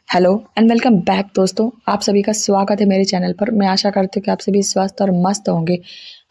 Hello and welcome back दोस्तों, आप सभी का स्वागत है मेरे चैनल पर। मैं आशा करती हूँ कि आप सभी स्वस्थ और मस्त होंगे।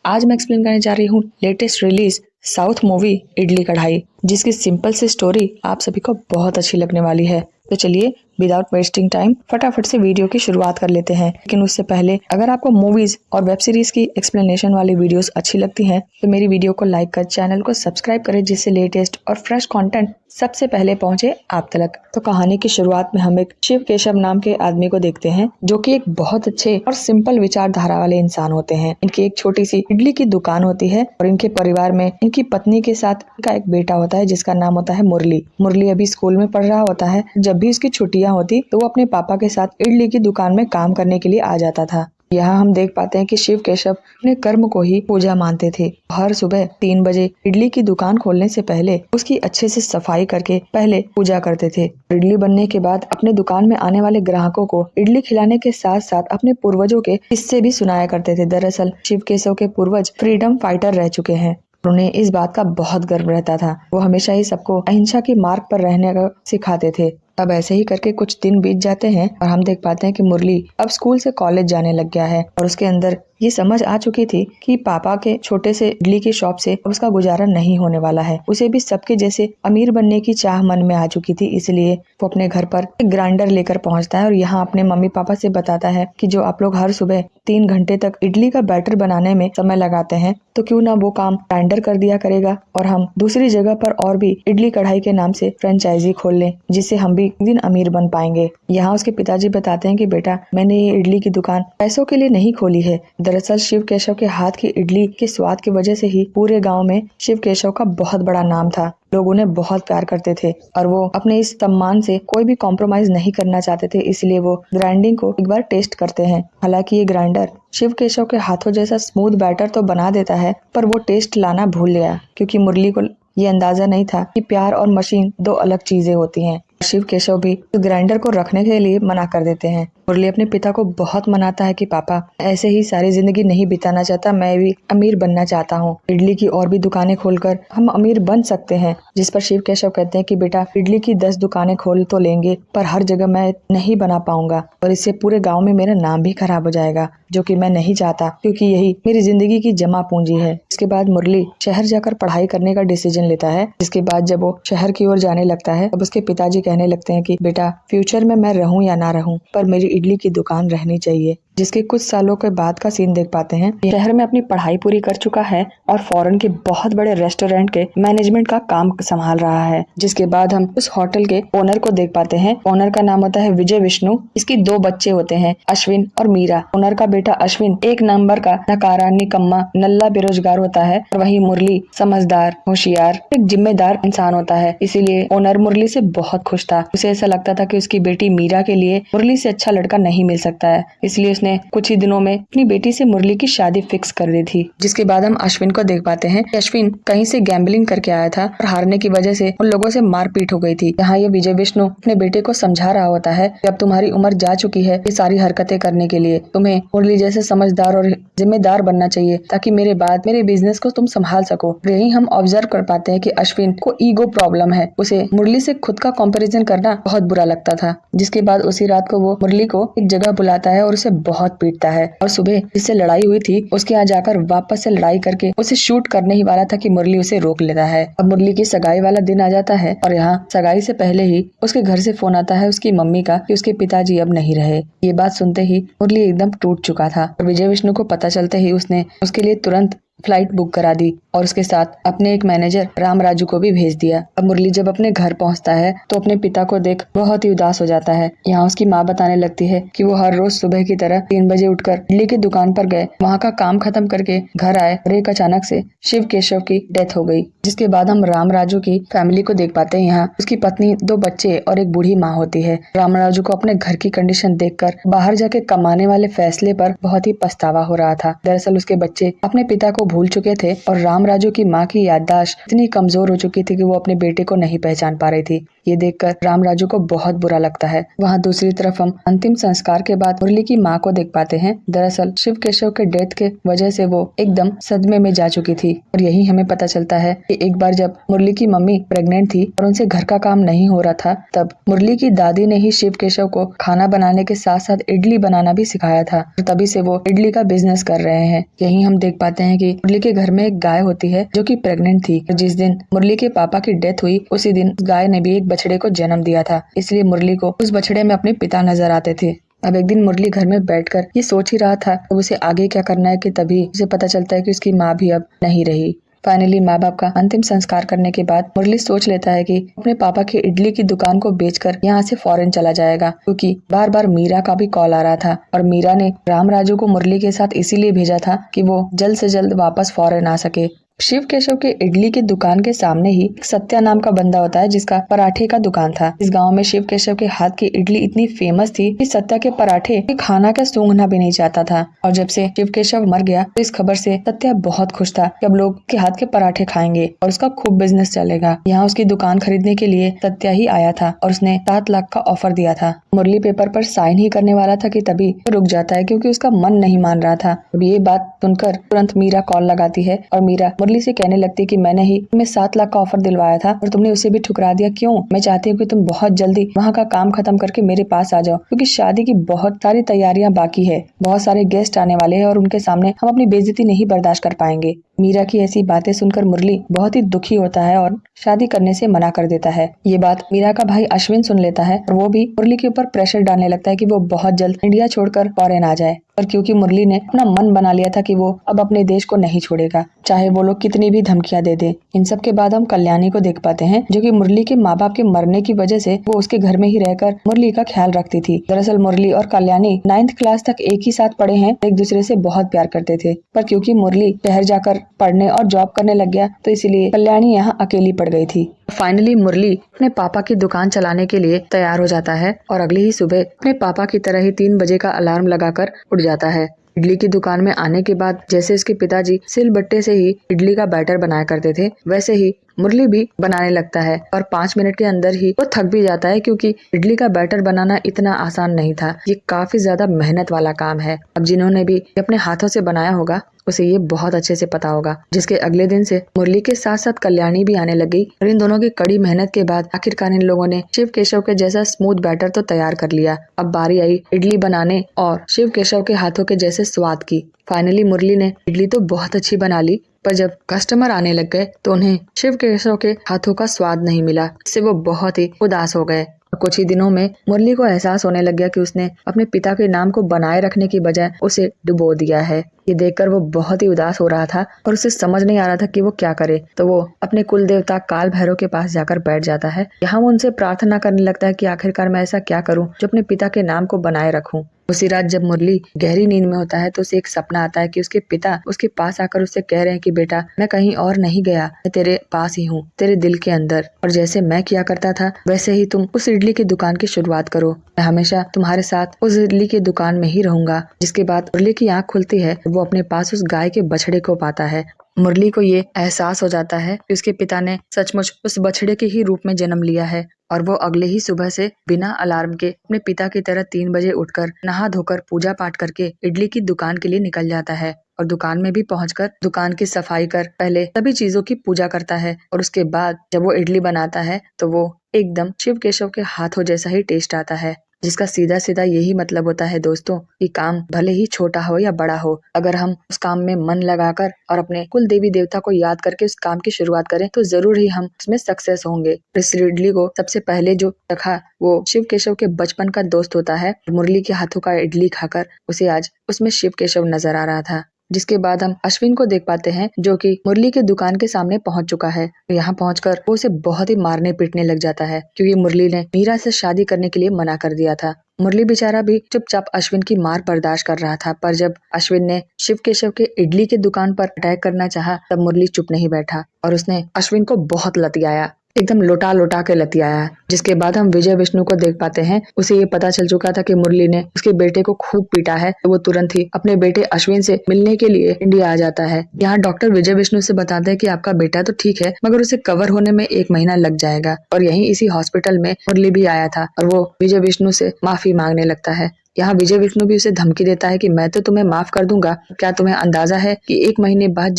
आज मैं एक्सप्लेन करने जा रही हूँ latest release south movie idli कढ़ाई, जिसकी सिंपल सी स्टोरी आप सभी को बहुत अच्छी लगने वाली है। तो चलिए विदाउट वेस्टिंग टाइम फटाफट से वीडियो की शुरुआत कर लेते हैं। लेकिन उससे पहले अगर आपको मूवीज और वेब सीरीज की एक्सप्लेनेशन वाली वीडियोस अच्छी लगती हैं तो मेरी वीडियो को लाइक कर चैनल को सब्सक्राइब करें, जिससे लेटेस्ट और फ्रेश कंटेंट सबसे पहले पहुंचे आप तक। तो कहानी की शुरुआत में हम एक शिव केशव नाम के आदमी को देखते हैं, जो कि एक बहुत अच्छे और सिंपल विचारधारा वाले इंसान होते हैं। इनकी एक छोटी सी इडली की दुकान होती है और इनके परिवार में इनकी पत्नी के साथ इनका एक बेटा होता है, जिसका नाम होता है मुरली। मुरली अभी स्कूल में पढ़ रहा होता है। जब भी उसकी छुट्टियां होती तो वो अपने पापा के साथ इडली की दुकान में काम करने के लिए आ जाता था। यहाँ हम देख पाते हैं कि शिव केशव अपने कर्म को ही पूजा मानते थे। हर सुबह 3 बजे इडली की दुकान खोलने से पहले उसकी अच्छे से सफाई करके पहले पूजा करते थे। इडली बनने के बाद अपने दुकान में आने वाले ग्राहकों को इडली खिलाने के साथ साथ अपने पूर्वजों के किस्से भी सुनाया करते थे। दरअसल शिव केशव के पूर्वज फ्रीडम फाइटर रह चुके हैं। उन्हें इस बात का बहुत गर्व रहता था। वो हमेशा ही सबको अहिंसा के मार्ग पर रहने का सिखाते थे। अब ऐसे ही करके कुछ दिन बीत जाते हैं और हम देख पाते हैं कि मुरली अब स्कूल से कॉलेज जाने लग गया है और उसके अंदर ये समझ आ चुकी थी कि पापा के छोटे से इडली की शॉप से अब उसका गुजारा नहीं होने वाला है। उसे भी सबके जैसे अमीर बनने की चाह मन में आ चुकी थी। इसलिए वो अपने घर पर एक ग्राइंडर लेकर पहुंचता है और यहाँ अपने मम्मी पापा से बताता है कि जो आप लोग हर सुबह 3 घंटे तक इडली का बैटर बनाने में समय लगाते हैं, तो क्यों ना वो काम ग्राइंडर कर दिया करेगा और हम दूसरी जगह पर और भी इडली कढ़ाई के नाम से फ्रेंचाइजी खोल लें, जिससे हम भी एक दिन अमीर बन पाएंगे। यहाँ उसके पिताजी बताते हैं कि बेटा, मैंने ये इडली की दुकान पैसों के लिए नहीं खोली है। दरअसल शिव केशव के हाथ की इडली के स्वाद की वजह से ही पूरे गांव में शिव केशव का बहुत बड़ा नाम था। लोग उन्हें बहुत प्यार करते थे और वो अपने इस सम्मान से कोई भी कॉम्प्रोमाइज नहीं करना चाहते थे। इसलिए वो ग्राइंडिंग को एक बार टेस्ट करते हैं। हालांकि ये ग्राइंडर शिव केशव के हाथों जैसा स्मूथ बैटर तो बना देता है, पर वो टेस्ट लाना भूल गया, क्योंकि मुरली को ये अंदाजा नहीं था कि प्यार और मशीन 2 अलग चीजें होती हैं। शिव केशव भी ग्राइंडर को रखने के लिए मना कर देते हैं। मुरली अपने पिता को बहुत मनाता है कि पापा, ऐसे ही सारी जिंदगी नहीं बिताना चाहता, मैं भी अमीर बनना चाहता हूँ। इडली की और भी दुकानें खोलकर हम अमीर बन सकते हैं। जिस पर शिव केशव कहते हैं कि बेटा, इडली की 10 दुकानें खोल तो लेंगे, पर हर जगह मैं नहीं बना पाऊंगा और इससे पूरे गाँव में मेरा नाम भी खराब हो जाएगा, जो कि मैं नहीं चाहता, क्योंकि यही मेरी जिंदगी की जमा पूंजी है। इसके बाद मुरली शहर जाकर पढ़ाई करने का डिसीजन लेता है। जिसके बाद जब वो शहर की ओर जाने लगता है, तब उसके पिताजी कहने लगते हैं कि बेटा, फ्यूचर में मैं रहूं या ना रहूं, पर मेरी इडली की दुकान रहनी चाहिए। जिसके कुछ सालों के बाद का सीन देख पाते हैं। शहर में अपनी पढ़ाई पूरी कर चुका है और फॉरेन के बहुत बड़े रेस्टोरेंट के मैनेजमेंट का काम संभाल रहा है। जिसके बाद हम उस होटल के ओनर को देख पाते हैं। ओनर का नाम होता है विजय विष्णु। इसकी 2 बच्चे होते हैं, अश्विन और मीरा। ओनर का बेटा अश्विन एक नंबर का नकारा, निकम्मा, नल्ला बेरोजगार होता है और वही मुरली समझदार, होशियार, एक जिम्मेदार इंसान होता है। इसीलिए ओनर मुरली से बहुत खुश था। उसे ऐसा लगता था कि उसकी बेटी मीरा के लिए मुरली से अच्छा लड़का नहीं मिल सकता है। इसलिए उसने कुछ ही दिनों में अपनी बेटी से मुरली की शादी फिक्स कर दी थी। जिसके बाद हम अश्विन को देख पाते हैं। अश्विन कहीं से गैम्बलिंग करके आया था और हारने की वजह से उन लोगों से मारपीट हो गई थी। यहाँ ये विजय विष्णु अपने बेटे को समझा रहा होता है कि अब तुम्हारी उम्र जा चुकी है ये सारी हरकतें करने के लिए। तुम्हें मुरली जैसे समझदार और जिम्मेदार बनना चाहिए, ताकि मेरे बाद मेरे बिजनेस को तुम संभाल सको। यही हम ऑब्जर्व कर पाते हैं कि अश्विन को ईगो प्रॉब्लम है। उसे मुरली से खुद का कंपैरिजन करना बहुत बुरा लगता था। जिसके बाद उसी रात को वो मुरली को एक जगह बुलाता है और उसे बहुत पीटता है और सुबह जिससे लड़ाई हुई थी उसके यहाँ जाकर वापस से लड़ाई करके उसे शूट करने ही वाला था कि मुरली उसे रोक लेता है। अब मुरली की सगाई वाला दिन आ जाता है और यहाँ सगाई से पहले ही उसके घर से फोन आता है उसकी मम्मी का कि उसके पिताजी अब नहीं रहे। ये बात सुनते ही मुरली एकदम टूट चुका था और विजय विष्णु को पता चलते ही उसने उसके लिए तुरंत फ्लाइट बुक करा दी और उसके साथ अपने एक मैनेजर राम राजू को भी भेज दिया। अब मुरली जब अपने घर पहुंचता है तो अपने पिता को देख बहुत ही उदास हो जाता है। यहाँ उसकी माँ बताने लगती है कि वो हर रोज सुबह की तरह 3 बजे उठकर इडली की दुकान पर गए, वहाँ का काम खत्म करके घर आए और एक अचानक से शिव केशव की डेथ हो गई। जिसके बाद हम राम राजू की फैमिली को देख पाते हैं। यहाँ उसकी पत्नी, 2 बच्चे और एक बूढ़ी माँ होती है। राम राजू को अपने घर की कंडीशन देखकर बाहर जाके कमाने वाले फैसले पर बहुत ही पछतावा हो रहा था। दरअसल उसके बच्चे अपने पिता को भूल चुके थे और रामराजू की माँ की याददाश्त इतनी कमजोर हो चुकी थी कि वो अपने बेटे को नहीं पहचान पा रही थी। ये देखकर रामराजू को बहुत बुरा लगता है। वहाँ दूसरी तरफ हम अंतिम संस्कार के बाद मुरली की माँ को देख पाते हैं। दरअसल शिव केशव के डेथ के वजह से वो एकदम सदमे में जा चुकी थी और यही हमें पता चलता है कि एक बार जब मुरली की मम्मी प्रेग्नेंट थी और उनसे घर का काम नहीं हो रहा था, तब मुरली की दादी ने ही शिव केशव को खाना बनाने के साथ साथ इडली बनाना भी सिखाया था और तभी से वो इडली का बिजनेस कर रहे हैं। यही हम देख पाते हैं कि मुरली के घर में एक गाय होती है जो कि प्रेग्नेंट थी। जिस दिन मुरली के पापा की डेथ हुई उसी दिन गाय ने भी एक बछड़े को जन्म दिया था, इसलिए मुरली को उस बछड़े में अपने पिता नजर आते थे। अब एक दिन मुरली घर में बैठकर ये सोच ही रहा था तो उसे आगे क्या करना है कि तभी उसे पता चलता है कि उसकी माँ भी अब नहीं रही। फाइनली माँ बाप का अंतिम संस्कार करने के बाद मुरली सोच लेता है कि अपने पापा की इडली की दुकान को बेचकर यहाँ से फॉरेन चला जाएगा, क्योंकि बार बार मीरा का भी कॉल आ रहा था और मीरा ने रामराजू को मुरली के साथ इसीलिए भेजा था कि वो जल्द से जल्द वापस फॉरेन आ सके। शिव केशव के इडली की दुकान के सामने ही एक सत्या नाम का बंदा होता है जिसका पराठे का दुकान था। इस गांव में शिव केशव के हाथ की इडली इतनी फेमस थी कि सत्या के पराठे खाना का सूंघना भी नहीं चाहता था। और जब से शिव केशव मर गया तो इस खबर से सत्या बहुत खुश था कि अब लोग उसके हाथ के पराठे खाएंगे और उसका खूब बिजनेस चलेगा। यहाँ उसकी दुकान खरीदने के लिए सत्या ही आया था और उसने 7 लाख का ऑफर दिया था। मुरली पेपर पर साइन ही करने वाला था कि तभी वो रुक जाता है क्योंकि उसका मन नहीं मान रहा था। अब ये बात सुनकर तुरंत मीरा कॉल लगाती है और मीरा मुरली से कहने लगती कि मैंने ही तुम्हें 7 लाख का ऑफर दिलवाया था और तुमने उसे भी ठुकरा दिया, क्यों? मैं चाहती हूँ कि तुम बहुत जल्दी वहाँ का काम खत्म करके मेरे पास आ जाओ, क्योंकि शादी की बहुत सारी तैयारियां बाकी है, बहुत सारे गेस्ट आने वाले हैं और उनके सामने हम अपनी बेइज्जती नहीं बर्दाश्त कर पाएंगे। मीरा की ऐसी बातें सुनकर मुरली बहुत ही दुखी होता है और शादी करने से मना कर देता है। ये बात मीरा का भाई अश्विन सुन लेता है और वो भी मुरली के ऊपर प्रेशर डालने लगता है कि वो बहुत जल्द इंडिया छोड़कर फॉरेन आ जाए। और क्योंकि मुरली ने अपना मन बना लिया था कि वो अब अपने देश को नहीं छोड़ेगा, चाहे वो लोग कितनी भी धमकियां दे दे। इन सब के बाद हम कल्याणी को देख पाते हैं जो कि मुरली के माँ बाप के मरने की वजह से वो उसके घर में ही रहकर मुरली का ख्याल रखती थी। दरअसल मुरली और कल्याणी 9th क्लास तक एक ही साथ पढ़े हैं, एक दूसरे से बहुत प्यार करते थे, पर क्योंकि मुरली शहर जाकर पढ़ने और जॉब करने लग गया तो इसीलिए कल्याणी यहाँ अकेली पड़ गई थी। फाइनली मुरली अपने पापा की दुकान चलाने के लिए तैयार हो जाता है और अगली ही सुबह अपने पापा की तरह ही 3 बजे का अलार्म लगाकर उठ जाता है। इडली की दुकान में आने के बाद जैसे उसके पिताजी सिलबट्टे से ही इडली का बैटर बनाया करते थे, वैसे ही मुरली भी बनाने लगता है और 5 मिनट के अंदर ही वो थक भी जाता है, क्योंकि इडली का बैटर बनाना इतना आसान नहीं था। ये काफी ज्यादा मेहनत वाला काम है। अब जिन्होंने भी अपने हाथों से बनाया होगा उसे ये बहुत अच्छे से पता होगा। जिसके अगले दिन से मुरली के साथ साथ कल्याणी भी आने लगी और इन दोनों की कड़ी मेहनत के बाद आखिरकार इन लोगों ने शिव केशव के जैसा स्मूथ बैटर तो तैयार कर लिया। अब बारी आई इडली बनाने और शिव केशव के हाथों के जैसे स्वाद की। फाइनली मुरली ने इडली तो बहुत अच्छी बना ली, पर जब कस्टमर आने लग गए तो उन्हें शिव केशव के हाथों का स्वाद नहीं मिला, इससे वो बहुत ही उदास हो गए। कुछ ही दिनों में मुरली को एहसास होने लग गया कि उसने अपने पिता के नाम को बनाए रखने की बजाय उसे डुबो दिया है। ये देखकर वो बहुत ही उदास हो रहा था और उसे समझ नहीं आ रहा था कि वो क्या करे। तो वो अपने कुल देवता काल भैरव के पास जाकर बैठ जाता है। यहाँ वो उनसे प्रार्थना करने लगता है कि आखिरकार मैं ऐसा क्या करूं जो अपने पिता के नाम को बनाए रखूं। उसी रात जब मुरली गहरी नींद में होता है तो उसे एक सपना आता है कि उसके पिता उसके पास आकर उससे कह रहे हैं कि बेटा मैं कहीं और नहीं गया, मैं तेरे पास ही हूँ, तेरे दिल के अंदर, और जैसे मैं किया करता था वैसे ही तुम उस इडली की दुकान की शुरुआत करो, मैं हमेशा तुम्हारे साथ उस इडली की दुकान में ही रहूंगा। जिसके बाद मुरली की आंख खुलती है, वो अपने पास उस गाय के बछड़े को पाता है। मुरली को ये एहसास हो जाता है कि उसके पिता ने सचमुच उस बछड़े के ही रूप में जन्म लिया है और वो अगले ही सुबह से बिना अलार्म के अपने पिता की तरह 3 बजे उठकर नहा धोकर पूजा पाठ करके इडली की दुकान के लिए निकल जाता है और दुकान में भी पहुंचकर दुकान की सफाई कर पहले सभी चीजों की पूजा करता है और उसके बाद जब वो इडली बनाता है तो वो एकदम शिव केशव के हाथों जैसा ही टेस्ट आता है। जिसका सीधा सीधा यही मतलब होता है दोस्तों कि काम भले ही छोटा हो या बड़ा हो, अगर हम उस काम में मन लगाकर और अपने कुल देवी देवता को याद करके उस काम की शुरुआत करें तो जरूर ही हम उसमें सक्सेस होंगे। इस इडली को सबसे पहले जो रखा वो शिव केशव के बचपन का दोस्त होता है। मुरली के हाथों का इडली खाकर उसे आज उसमें शिव केशव नजर आ रहा था। जिसके बाद हम अश्विन को देख पाते हैं जो कि मुरली के दुकान के सामने पहुंच चुका है। यहाँ पहुंचकर वो उसे बहुत ही मारने पीटने लग जाता है क्योंकि मुरली ने मीरा से शादी करने के लिए मना कर दिया था। मुरली बेचारा भी चुपचाप अश्विन की मार बर्दाश्त कर रहा था, पर जब अश्विन ने शिव केशव के इडली की दुकान पर अटैक करना चाहा तब मुरली चुप नहीं बैठा और उसने अश्विन को बहुत लतियाया। एकदम लोटा लोटा के लतियाया है। जिसके बाद हम विजय विष्णु को देख पाते हैं, उसे ये पता चल चुका था कि मुरली ने उसके बेटे को खूब पीटा है, तो वो तुरंत ही अपने बेटे अश्विन से मिलने के लिए इंडिया आ जाता है। यहाँ डॉक्टर विजय विष्णु से बताते हैं कि आपका बेटा तो ठीक है, मगर उसे कवर होने में 1 महीना लग जाएगा। और यहीं इसी हॉस्पिटल में मुरली भी आया था और वो विजय विष्णु से माफी मांगने लगता है। यहाँ विजय विष्णु भी उसे धमकी देता है कि मैं तो तुम्हें माफ कर दूंगा, क्या तुम्हें अंदाजा है कि 1 महीने बाद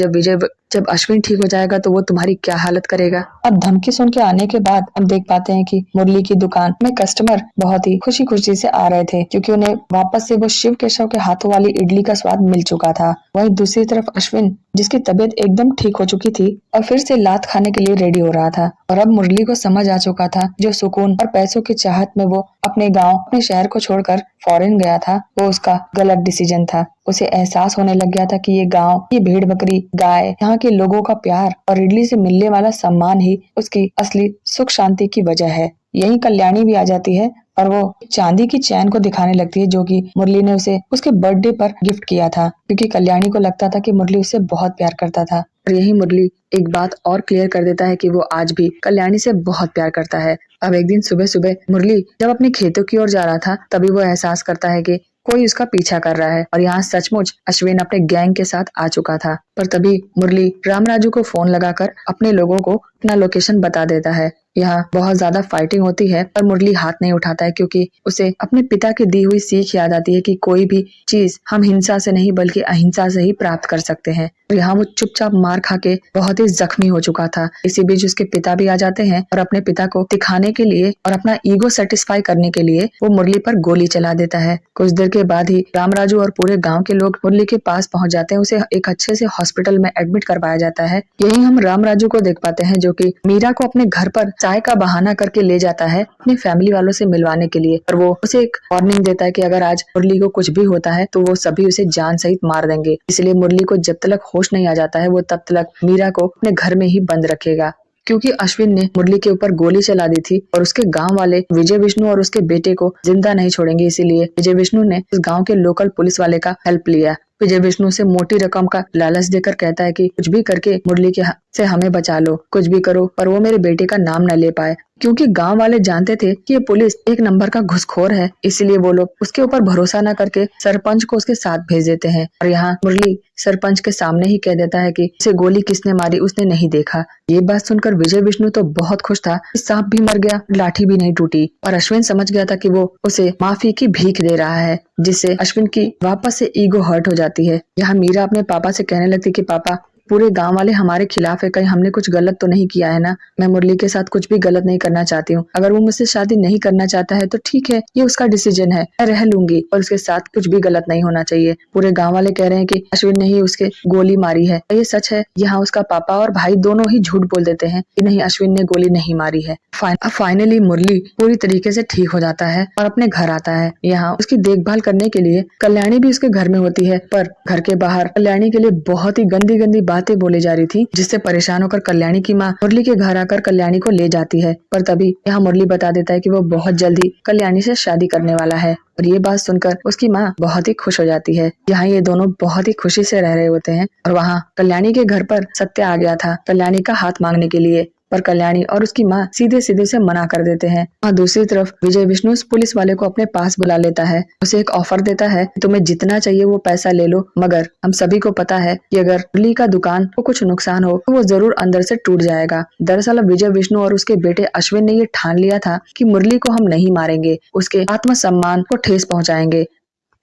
जब अश्विन ठीक हो जाएगा तो वो तुम्हारी क्या हालत करेगा। अब धमकी सुन के आने के बाद हम देख पाते हैं कि मुरली की दुकान में कस्टमर बहुत ही खुशी खुशी से आ रहे थे, क्योंकि उन्हें वापस से वो शिव केशव के हाथों वाली इडली का स्वाद मिल चुका था। वहीं दूसरी तरफ अश्विन, जिसकी तबीयत एकदम ठीक हो चुकी थी और फिर से लात खाने के लिए रेडी हो रहा था। और अब मुरली को समझ आ चुका था जो सुकून और पैसों की चाहत में वो अपने गाँव, अपने शहर को छोड़कर फॉरेन गया था, वो उसका गलत डिसीजन था। उसे एहसास होने लग गया था कि ये गांव, ये भेड़ बकरी, गाय, यहाँ के लोगों का प्यार और इडली से मिलने वाला सम्मान ही उसकी असली सुख शांति की वजह है। यही कल्याणी भी आ जाती है और वो चांदी की चैन को दिखाने लगती है, जो कि मुरली ने उसे उसके बर्थडे पर गिफ्ट किया था, क्योंकि कल्याणी को लगता था कि मुरली उससे बहुत प्यार करता था। और यही मुरली एक बात और क्लियर कर देता है कि वो आज भी कल्याणी से बहुत प्यार करता है। अब एक दिन सुबह सुबह मुरली जब अपने खेतों की ओर जा रहा था, तभी वो एहसास करता है कि कोई उसका पीछा कर रहा है और यहाँ सचमुच अश्विन अपने गैंग के साथ आ चुका था। पर तभी मुरली रामराजू को फोन लगाकर अपने लोगों को अपना लोकेशन बता देता है। यहाँ बहुत ज्यादा फाइटिंग होती है पर मुरली हाथ नहीं उठाता है, क्योंकि उसे अपने पिता की दी हुई सीख याद आती है कि कोई भी चीज हम हिंसा से नहीं बल्कि अहिंसा से ही प्राप्त कर सकते हैं। और यहाँ वो चुपचाप मार खा के बहुत ही जख्मी हो चुका था। इसी बीच उसके पिता भी आ जाते हैं और अपने पिता को दिखाने के लिए और अपना ईगो सेटिस्फाई करने के लिए वो मुरली पर गोली चला देता है। कुछ देर के बाद ही रामराजू और पूरे गांव के लोग मुरली के पास पहुंच जाते हैं। उसे एक अच्छे से हॉस्पिटल में एडमिट करवाया जाता है। यही हम रामराजू को देख पाते हैं, जो कि मीरा को अपने घर पर चाय का बहाना करके ले जाता है अपनी फैमिली वालों से मिलवाने के लिए। और वो उसे एक वार्निंग देता है कि अगर आज मुरली को कुछ भी होता है तो वो सभी उसे जान सहित मार देंगे, इसलिए मुरली को जब तक होश नहीं आ जाता है वो तब तक मीरा को अपने घर में ही बंद रखेगा। क्योंकि अश्विन ने मुरली के ऊपर गोली चला दी थी और उसके गांव वाले विजय विष्णु और उसके बेटे को जिंदा नहीं छोड़ेंगे, इसीलिए विजय विष्णु ने इस गांव के लोकल पुलिस वाले का हेल्प लिया। विजय विष्णु से मोटी रकम का लालच देकर कहता है कि कुछ भी करके मुरली के से हमें बचा लो, कुछ भी करो पर वो मेरे बेटे का नाम न ले पाए। क्योंकि गांव वाले जानते थे कि ये पुलिस एक नंबर का घुसखोर है, इसलिए वो लोग उसके ऊपर भरोसा न करके सरपंच को उसके साथ भेज देते हैं। और यहाँ मुरली सरपंच के सामने ही कह देता है कि उसे गोली किसने मारी उसने नहीं देखा। ये बात सुनकर विजय विष्णु तो बहुत खुश था, सांप भी मर गया, लाठी भी नहीं टूटी। और अश्विन समझ गया था कि वो उसे माफी की भीख दे रहा है, जिससे अश्विन की वापस से ईगो हर्ट हो जाती है। यहाँ मीरा अपने पापा से कहने लगती कि पापा, पूरे गांव वाले हमारे खिलाफ है, कहीं हमने कुछ गलत तो नहीं किया है ना। मैं मुरली के साथ कुछ भी गलत नहीं करना चाहती हूँ। अगर वो मुझसे शादी नहीं करना चाहता है तो ठीक है, ये उसका डिसीजन है, मैं रह लूंगी, और उसके साथ कुछ भी गलत नहीं होना चाहिए। पूरे गांव वाले कह रहे हैं कि अश्विन ने ही उसके गोली मारी है। ये सच है? यहाँ उसका पापा और भाई दोनों ही झूठ बोल देते हैं कि नहीं, अश्विन ने गोली नहीं मारी है। फाइनली मुरली पूरी तरीके से ठीक हो जाता है और अपने घर आता है। यहाँ उसकी देखभाल करने के लिए कल्याणी भी उसके घर में होती है, पर घर के बाहर कल्याणी के लिए बहुत ही गंदी गंदी बातें बोली जा रही थी, जिससे परेशान होकर कल्याणी की माँ मुरली के घर आकर कल्याणी को ले जाती है। पर तभी यहाँ मुरली बता देता है कि वो बहुत जल्दी कल्याणी से शादी करने वाला है। और ये बात सुनकर उसकी माँ बहुत ही खुश हो जाती है। यहाँ ये दोनों बहुत ही खुशी से रह रहे होते हैं और वहाँ कल्याणी के घर पर सत्य आ गया था कल्याणी का हाथ मांगने के लिए, पर कल्याणी और उसकी माँ सीधे सीधे से मना कर देते हैं। और दूसरी तरफ विजय विष्णु उस पुलिस वाले को अपने पास बुला लेता है, उसे एक ऑफर देता है कि तुम्हें जितना चाहिए वो पैसा ले लो, मगर हम सभी को पता है कि अगर मुरली का दुकान को कुछ नुकसान हो तो वो जरूर अंदर से टूट जाएगा। दरअसल अब विजय विष्णु और उसके बेटे अश्विन ने ये ठान लिया था कि मुरली को हम नहीं मारेंगे, उसके आत्मसम्मान को ठेस पहुंचाएंगे।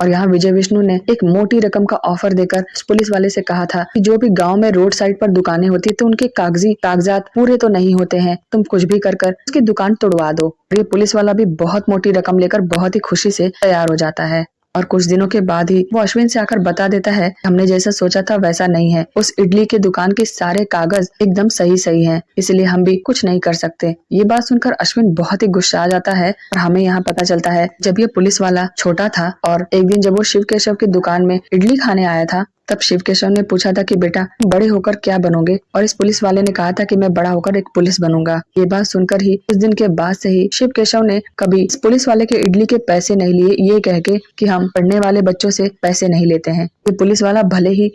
और यहाँ विजय विष्णु ने एक मोटी रकम का ऑफर देकर उस पुलिस वाले से कहा था कि जो भी गांव में रोड साइड पर दुकानें होती तो उनके कागजात पूरे तो नहीं होते हैं, तुम कुछ भी कर उसकी दुकान तोड़वा दो। और ये पुलिस वाला भी बहुत मोटी रकम लेकर बहुत ही खुशी से तैयार हो जाता है। और कुछ दिनों के बाद ही वो अश्विन से आकर बता देता है हमने जैसा सोचा था वैसा नहीं है, उस इडली के दुकान के सारे कागज एकदम सही हैं, इसलिए हम भी कुछ नहीं कर सकते। ये बात सुनकर अश्विन बहुत ही गुस्सा आ जाता है। और हमें यहाँ पता चलता है जब ये पुलिस वाला छोटा था और एक दिन जब वो शिव केशव की दुकान में इडली खाने आया था, तब शिव केशव ने पूछा था कि बेटा बड़े होकर क्या बनोगे, और इस पुलिस वाले ने कहा था कि मैं बड़ा होकर एक पुलिस बनूंगा। ये बात सुनकर ही उस दिन के बाद से ही शिव केशव ने कभी इस पुलिस वाले के इडली के पैसे नहीं लिए, ये कह के कि हम पढ़ने वाले बच्चों से पैसे नहीं लेते हैं। ये पुलिस वाला भले ही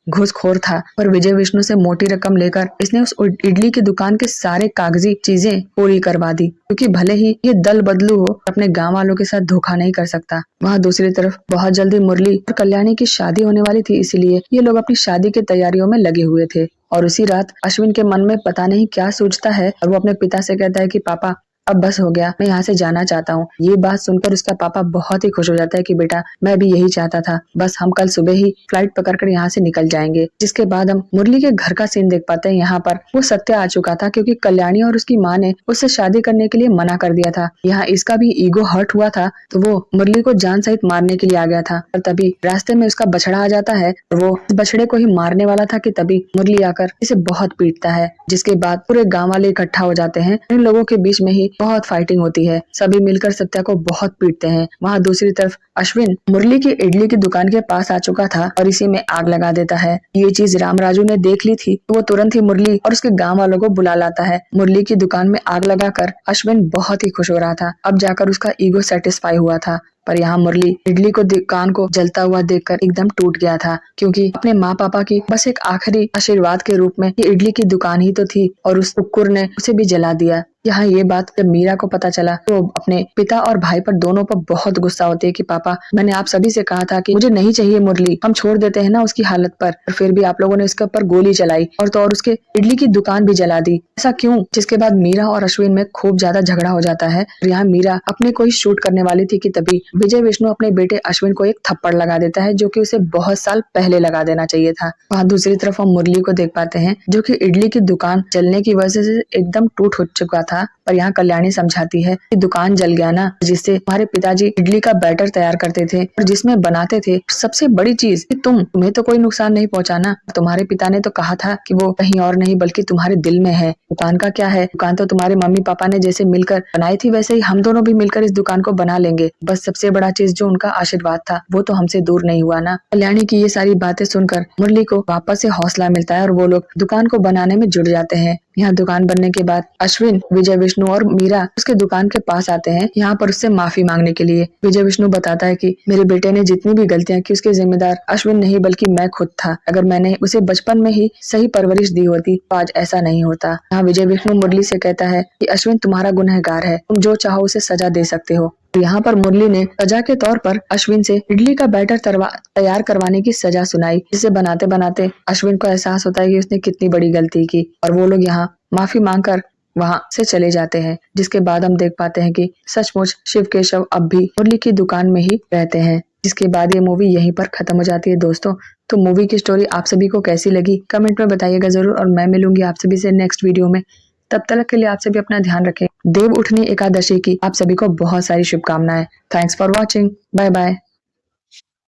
घूसखोर था, पर विजय विष्णु से मोटी रकम लेकर इसने उस इडली की दुकान के सारे कागजी चीजें पूरी करवा दी, क्योंकि भले ही ये दल बदलू हो, अपने गांव वालों के साथ धोखा नहीं कर सकता। वहाँ दूसरी तरफ बहुत जल्दी मुरली और कल्याणी की शादी होने वाली थी, इसलिए ये लोग अपनी शादी की तैयारियों में लगे हुए थे। और उसी रात अश्विन के मन में पता नहीं क्या सोचता है और वो अपने पिता से कहता है कि पापा अब बस हो गया, मैं यहाँ से जाना चाहता हूँ। ये बात सुनकर उसका पापा बहुत ही खुश हो जाता है कि बेटा मैं भी यही चाहता था, बस हम कल सुबह ही फ्लाइट पकड़कर यहाँ से निकल जाएंगे। जिसके बाद हम मुरली के घर का सीन देख पाते हैं। यहाँ पर वो सत्य आ चुका था, क्योंकि कल्याणी और उसकी माँ ने उससे शादी करने के लिए मना कर दिया था। यहाँ इसका भी ईगो हर्ट हुआ था, तो वो मुरली को जान सहित मारने के लिए आ गया था। और तभी रास्ते में उसका बछड़ा आ जाता है, वो इस बछड़े को ही मारने वाला था कि तभी मुरली आकर इसे बहुत पीटता है। जिसके बाद पूरे गाँव वाले इकट्ठा हो जाते हैं। इन लोगों के बीच में ही बहुत फाइटिंग होती है, सभी मिलकर सत्या को बहुत पीटते हैं। वहाँ दूसरी तरफ अश्विन मुरली की इडली की दुकान के पास आ चुका था और इसी में आग लगा देता है। ये चीज रामराजू ने देख ली थी, तो वो तुरंत ही मुरली और उसके गांव वालों को बुला लाता है। मुरली की दुकान में आग लगाकर अश्विन बहुत ही खुश हो रहा था, अब जाकर उसका ईगो सेटिस्फाई हुआ था। पर यहाँ मुरली इडली को दुकान को जलता हुआ देखकर एकदम टूट गया था, क्योंकि अपने माँ पापा की बस एक आखिरी आशीर्वाद के रूप में ये इडली की दुकान ही तो थी और उस कुकुर ने उसे भी जला दिया। यहाँ ये बात जब मीरा को पता चला तो अपने पिता और भाई पर दोनों पर बहुत गुस्सा होती है कि पापा मैंने आप सभी से कहा था कि मुझे नहीं चाहिए मुरली, हम छोड़ देते हैं ना उसकी हालत पर, और फिर भी आप लोगों ने उसके ऊपर गोली चलाई और तो और उसके इडली की दुकान भी जला दी, ऐसा क्यों? जिसके बाद मीरा और अश्विन में खूब ज्यादा झगड़ा हो जाता है। यहाँ मीरा अपने को ही शूट करने वाली थी कि तभी विजय विष्णु अपने बेटे अश्विन को एक थप्पड़ लगा देता है, जो कि उसे बहुत साल पहले लगा देना चाहिए था। वहाँ दूसरी तरफ हम मुरली को देख पाते हैं, जो कि इडली की दुकान जलने की वजह से एकदम टूट हो चुका था। पर यहाँ कल्याणी समझाती है कि दुकान जल गया ना, जिससे हमारे पिताजी इडली का बैटर तैयार करते थे और जिसमें बनाते थे। सबसे बड़ी चीज कि तुम्हें तो कोई नुकसान नहीं पहुंचाना, तुम्हारे पिता ने तो कहा था कि वो कहीं और नहीं बल्कि तुम्हारे दिल में है। दुकान का क्या है, दुकान तो तुम्हारे मम्मी पापा ने जैसे मिलकर बनाई थी वैसे ही हम दोनों भी मिलकर इस दुकान को बना लेंगे। बस सबसे बड़ा चीज जो उनका आशीर्वाद था वो तो हमसे दूर नहीं हुआ ना। कल्याणी की ये सारी बातें सुनकर मुरली को वापस से हौसला मिलता है और वो लोग दुकान को बनाने में जुट जाते हैं। यहाँ दुकान बनने के बाद अश्विन, विजय विष्णु और मीरा उसके दुकान के पास आते हैं, यहाँ पर उससे माफी मांगने के लिए। विजय विष्णु बताता है कि मेरे बेटे ने जितनी भी गलतियां की उसके जिम्मेदार अश्विन नहीं बल्कि मैं खुद था। अगर मैंने उसे बचपन में ही सही परवरिश दी होती तो आज ऐसा नहीं होता। यहाँ विजय विष्णु मुरली से कहता है कि अश्विन तुम्हारा गुनहगार है, तुम जो चाहो उसे सजा दे सकते हो। यहाँ पर मुरली ने सजा के तौर पर अश्विन से इडली का बैटर तैयार करवाने की सजा सुनाई, जिसे बनाते बनाते अश्विन को एहसास होता है कि उसने कितनी बड़ी गलती की और वो लोग यहाँ माफी मांगकर वहां से चले जाते हैं। जिसके बाद हम देख पाते हैं कि सचमुच शिव केशव अब भी मुरली की दुकान में ही रहते हैं। जिसके बाद ये मूवी यहीं पर खत्म हो जाती है दोस्तों। तो मूवी की स्टोरी आप सभी को कैसी लगी कमेंट में बताइएगा जरूर, और मैं मिलूंगी आप सभी से नेक्स्ट वीडियो में। तब तक के लिए आप सभी अपना ध्यान रखें। देव उठनी एकादशी की आप सभी को बहुत सारी शुभकामनाएं। Thanks for watching, bye bye.